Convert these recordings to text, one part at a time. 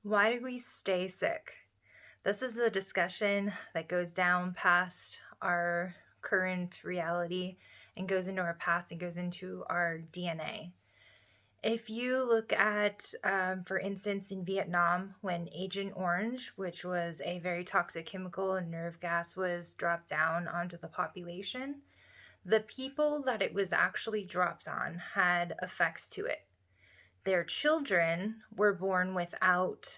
Why do we stay sick? This is a discussion that goes down past our current reality and goes into our past and goes into our DNA. If you look at, for instance, in Vietnam, when Agent Orange, which was a very toxic chemical and nerve gas, was dropped down onto the population, the people that it was actually dropped on had effects to it. Their children were born without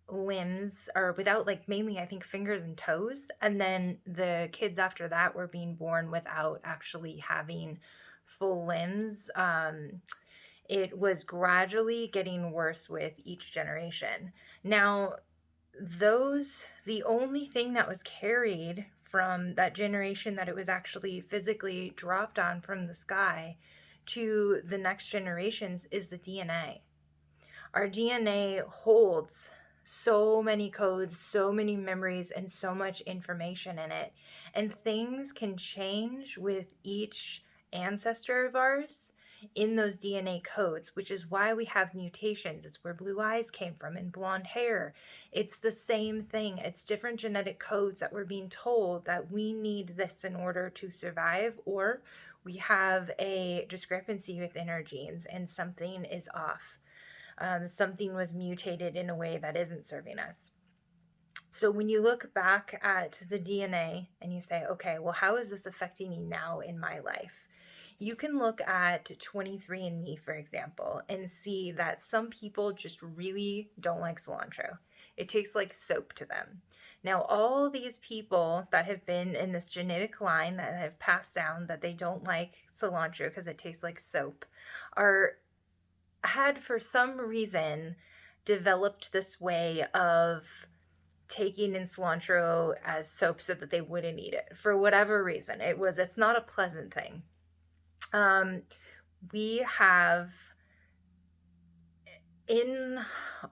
limbs, or without, like, mainly I think fingers and toes, and then the kids after that were being born without actually having full limbs. It was gradually getting worse with each generation. Now, the only thing that was carried from that generation that it was actually physically dropped on from the sky to the next generations is the DNA. Our DNA holds so many codes, so many memories, and so much information in it. And things can change with each ancestor of ours in those DNA codes, which is why we have mutations. It's where blue eyes came from and blonde hair. It's the same thing. It's different genetic codes that we're being told that we need this in order to survive, or we have a discrepancy within our genes and something is off. Something was mutated in a way that isn't serving us. So when you look back at the DNA and you say, okay, well, how is this affecting me now in my life? You can look at 23andMe, for example, and see that some people just really don't like cilantro. It tastes like soap to them. Now, all these people that have been in this genetic line that have passed down that they don't like cilantro because it tastes like soap are had for some reason developed this way of taking in cilantro as soap so that they wouldn't eat it for whatever reason. It's not a pleasant thing. um we have in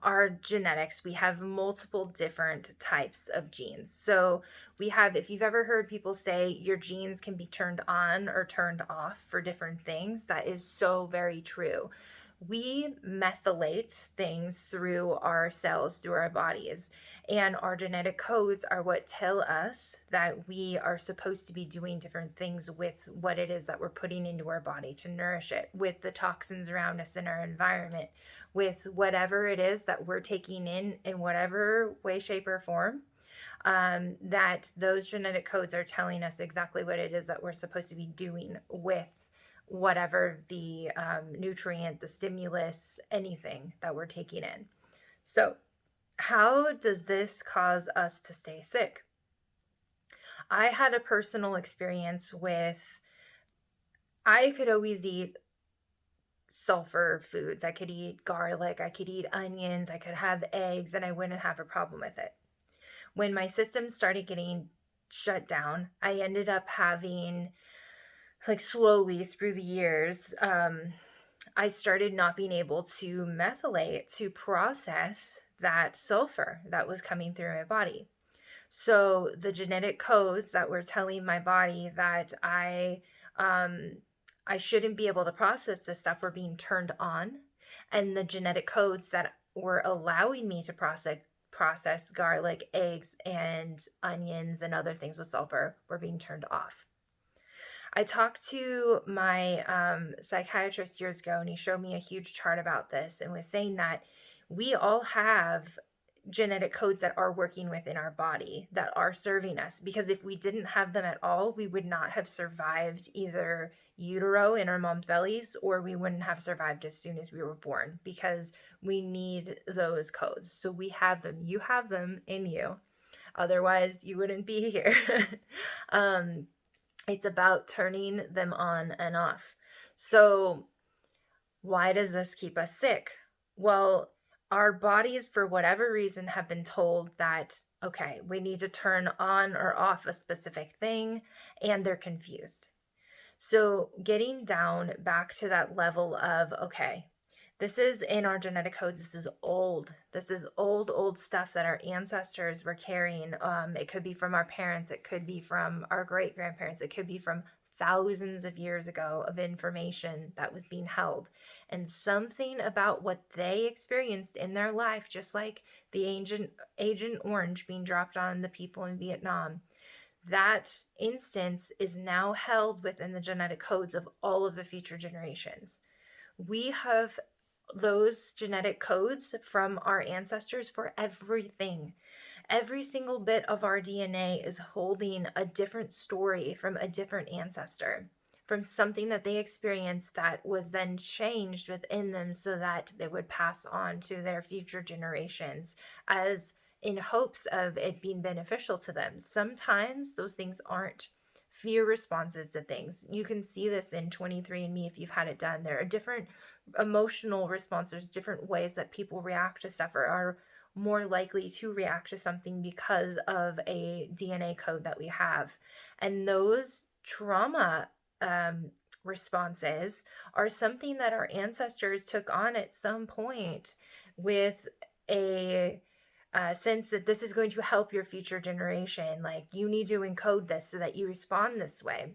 our genetics, we have multiple different types of genes. So we have, if you've ever heard people say your genes can be turned on or turned off for different things, that is so very true. We methylate things through our cells, through our bodies, and our genetic codes are what tell us that we are supposed to be doing different things with what it is that we're putting into our body to nourish it, with the toxins around us in our environment, with whatever it is that we're taking in whatever way, shape, or form. That those genetic codes are telling us exactly what it is that we're supposed to be doing with whatever the nutrient, the stimulus, anything that we're taking in. So, how does this cause us to stay sick? I had a personal experience with, I could always eat sulfur foods. I could eat garlic, I could eat onions, I could have eggs, and I wouldn't have a problem with it. When my system started getting shut down, I ended up having, like, slowly through the years, I started not being able to methylate, to process that sulfur that was coming through my body. So the genetic codes that were telling my body that um, I shouldn't be able to process this stuff were being turned on, and the genetic codes that were allowing me to process garlic, eggs, and onions and other things with sulfur were being turned off. I talked to my psychiatrist years ago, and he showed me a huge chart about this and was saying that we all have genetic codes that are working within our body that are serving us, because if we didn't have them at all, we would not have survived either utero in our mom's bellies, or we wouldn't have survived as soon as we were born, because we need those codes. So we have them. You have them in you. Otherwise, you wouldn't be here. um, it's about turning them on and off. So, why does this keep us sick? Well, our bodies, for whatever reason, have been told that, okay, we need to turn on or off a specific thing, and they're confused. So, getting down back to that level of, okay, this is in our genetic codes. This is old. This is old stuff that our ancestors were carrying. It could be from our parents. It could be from our great grandparents. It could be from thousands of years ago of information that was being held. And something about what they experienced in their life, just like the Agent Orange being dropped on the people in Vietnam, that instance is now held within the genetic codes of all of the future generations. We have those genetic codes from our ancestors for everything. Every single bit of our DNA is holding a different story from a different ancestor, from something that they experienced that was then changed within them so that they would pass on to their future generations as in hopes of it being beneficial to them. Sometimes those things aren't fear responses to things. You can see this in 23andMe if you've had it done. There are different emotional responses, different ways that people react to stuff or are more likely to react to something because of a DNA code that we have. And those trauma responses are something that our ancestors took on at some point with a sense that this is going to help your future generation. Like, you need to encode this so that you respond this way.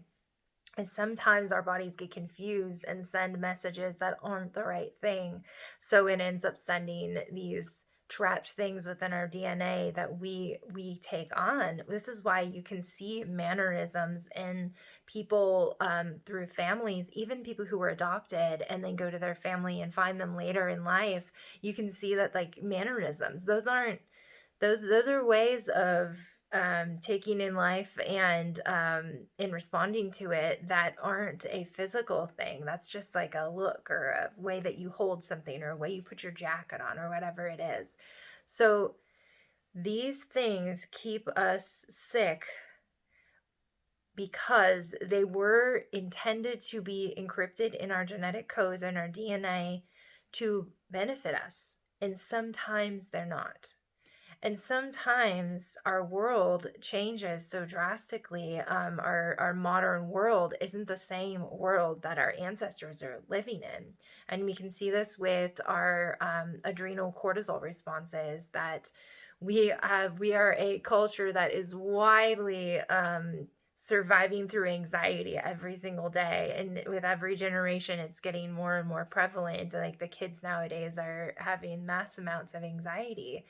And sometimes our bodies get confused and send messages that aren't the right thing. So it ends up sending these trapped things within our DNA that we take on. This is why you can see mannerisms in people through families, even people who were adopted and then go to their family and find them later in life. You can see that, like, mannerisms, those are ways of taking in life and in responding to it that aren't a physical thing. That's just like a look or a way that you hold something or a way you put your jacket on or whatever it is. So these things keep us sick because they were intended to be encrypted in our genetic codes and our DNA to benefit us. And sometimes they're not. And sometimes our world changes so drastically. Our modern world isn't the same world that our ancestors are living in. And we can see this with our adrenal cortisol responses, that we are a culture that is widely surviving through anxiety every single day. And with every generation, it's getting more and more prevalent. Like, the kids nowadays are having mass amounts of anxiety.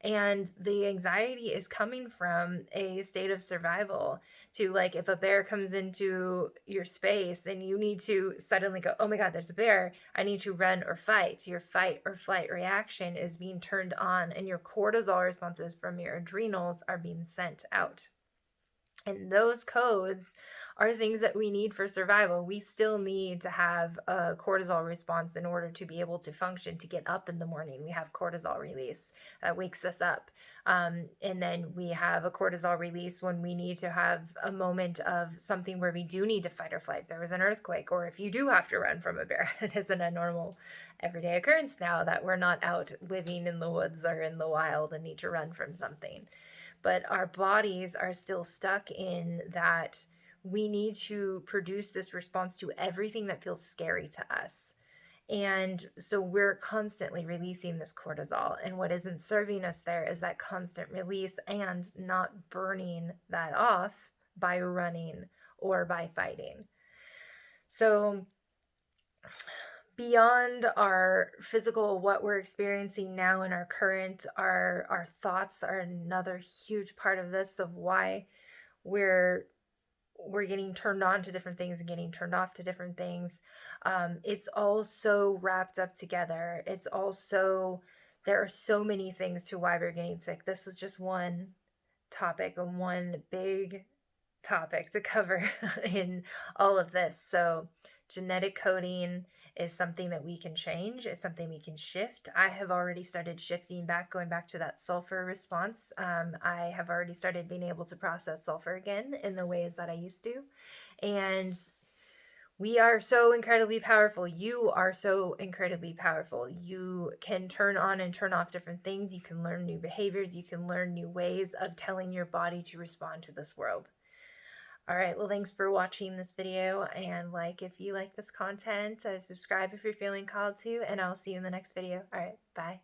And the anxiety is coming from a state of survival to, like, if a bear comes into your space and you need to suddenly go, oh my God, there's a bear, I need to run or fight. Your fight or flight reaction is being turned on and your cortisol responses from your adrenals are being sent out. And those codes are things that we need for survival. We still need to have a cortisol response in order to be able to function, to get up in the morning. We have cortisol release that wakes us up. And then we have a cortisol release when we need to have a moment of something where we do need to fight or flight. There was an earthquake, or if you do have to run from a bear. It isn't a normal everyday occurrence now that we're not out living in the woods or in the wild and need to run from something. But our bodies are still stuck in that we need to produce this response to everything that feels scary to us. And so we're constantly releasing this cortisol. And what isn't serving us there is that constant release and not burning that off by running or by fighting. So beyond our physical, what we're experiencing now in our current, our thoughts are another huge part of this, of why we're getting turned on to different things and getting turned off to different things. It's all so wrapped up together. It's also, there are so many things to why we're getting sick. This is just one topic and one big topic to cover in all of this. So genetic coding is something that we can change. It's something we can shift. I have already started shifting back, going back to that sulfur response. I have already started being able to process sulfur again in the ways that I used to. And we are so incredibly powerful. You are so incredibly powerful. You can turn on and turn off different things. You can learn new behaviors. You can learn new ways of telling your body to respond to this world. All right, well, thanks for watching this video, and like if you like this content, subscribe if you're feeling called to, and I'll see you in the next video. All right, bye.